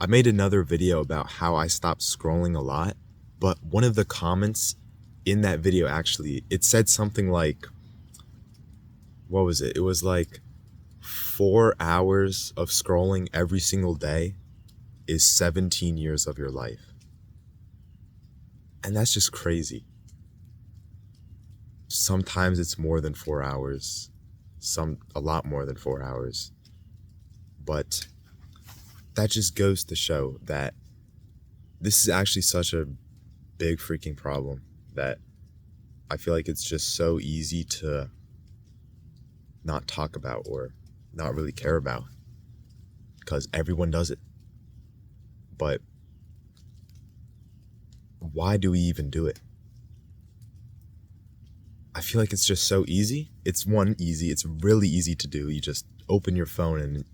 I made another video about how I stopped scrolling a lot, but one of the comments in that video actually, it said something like, what was it? It was like 4 hours of scrolling every single day is 17 years of your life. And that's just crazy. Sometimes it's more than 4 hours, a lot more than 4 hours. But that just goes to show that this is actually such a big freaking problem that I feel like it's just so easy to not talk about or not really care about because everyone does it. But why do we even do it? I feel like it's just so easy. It's easy. It's really easy to do. You just open your phone and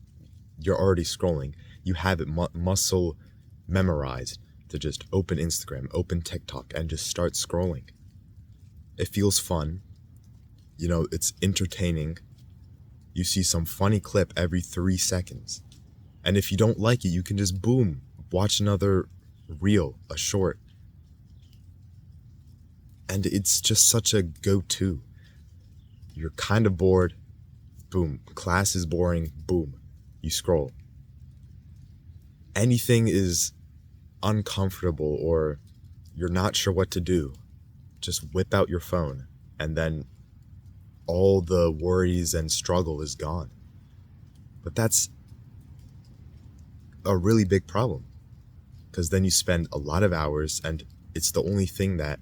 you're already scrolling. You have it muscle memorized to just open Instagram, open TikTok, and just start scrolling. It feels fun. It's entertaining. You see some funny clip every 3 seconds. And if you don't like it, you can just boom, watch another reel, a short. And it's just such a go-to. You're kind of bored, boom. Class is boring, boom. You scroll. Anything is uncomfortable or you're not sure what to do, just whip out your phone and then all the worries and struggle is gone. But that's a really big problem because then you spend a lot of hours and it's the only thing that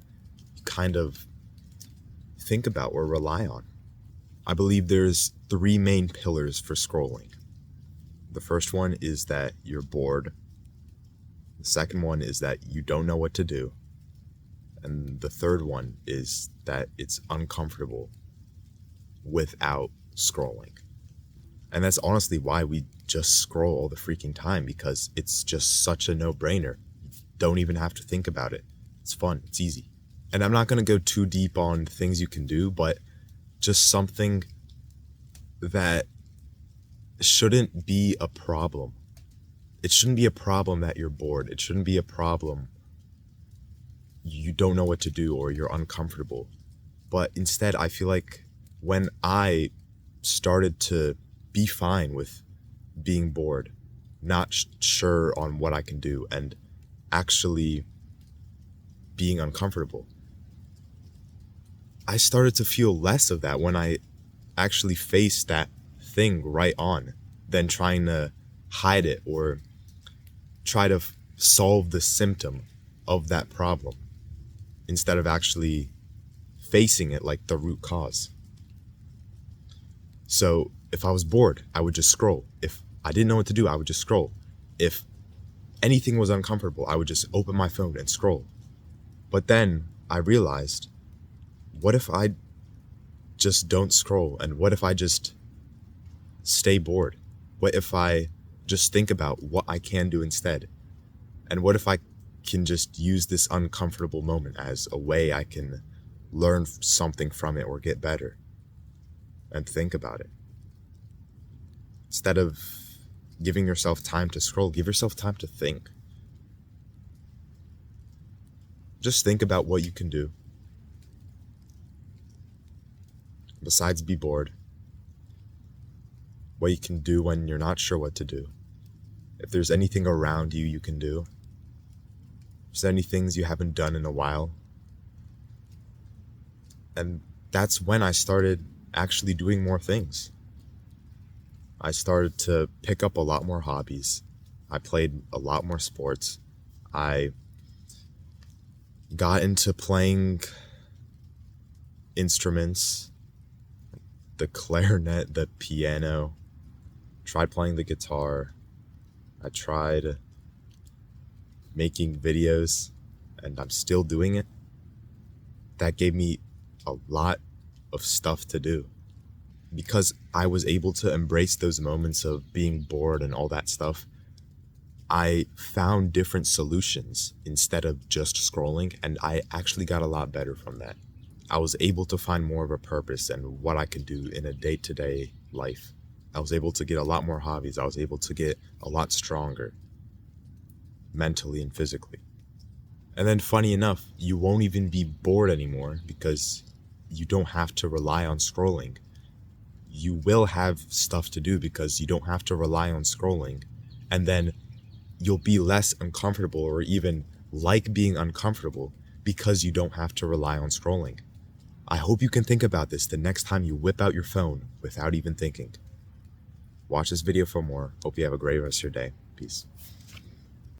you kind of think about or rely on. I believe there's 3 main pillars for scrolling. The first one is that you're bored. The second one is that you don't know what to do. And the third one is that it's uncomfortable without scrolling. And that's honestly why we just scroll all the freaking time, because it's just such a no-brainer. You don't even have to think about it. It's fun. It's easy. And I'm not going to go too deep on things you can do, but just something that shouldn't be a problem. It shouldn't be a problem that you're bored. It shouldn't be a problem you don't know what to do or you're uncomfortable. But instead, I feel like when I started to be fine with being bored, not sure on what I can do, and actually being uncomfortable, I started to feel less of that when I actually faced that thing right on than trying to hide it or try to solve the symptom of that problem instead of actually facing it like the root cause. So if I was bored, I would just scroll. If I didn't know what to do, I would just scroll. If anything was uncomfortable, I would just open my phone and scroll. But then I realized, what if I just don't scroll? And what if I just stay bored? What if I just think about what I can do instead? And what if I can just use this uncomfortable moment as a way I can learn something from it or get better and think about it? Instead of giving yourself time to scroll, give yourself time to think. Just think about what you can do besides be bored. What you can do when you're not sure what to do. If there's anything around you you can do. If there's any things you haven't done in a while. And that's when I started actually doing more things. I started to pick up a lot more hobbies. I played a lot more sports. I got into playing instruments, the clarinet, the piano, tried playing the guitar. I tried making videos, and I'm still doing it. That gave me a lot of stuff to do because I was able to embrace those moments of being bored and all that stuff. I found different solutions instead of just scrolling, and I actually got a lot better from that. I was able to find more of a purpose and what I could do in a day-to-day life. I was able to get a lot more hobbies. I was able to get a lot stronger. mentally and physically. And then funny enough, you won't even be bored anymore because you don't have to rely on scrolling. You will have stuff to do because you don't have to rely on scrolling. And then you'll be less uncomfortable or even like being uncomfortable because you don't have to rely on scrolling. I hope you can think about this the next time you whip out your phone without even thinking. Watch this video for more. Hope you have a great rest of your day. Peace.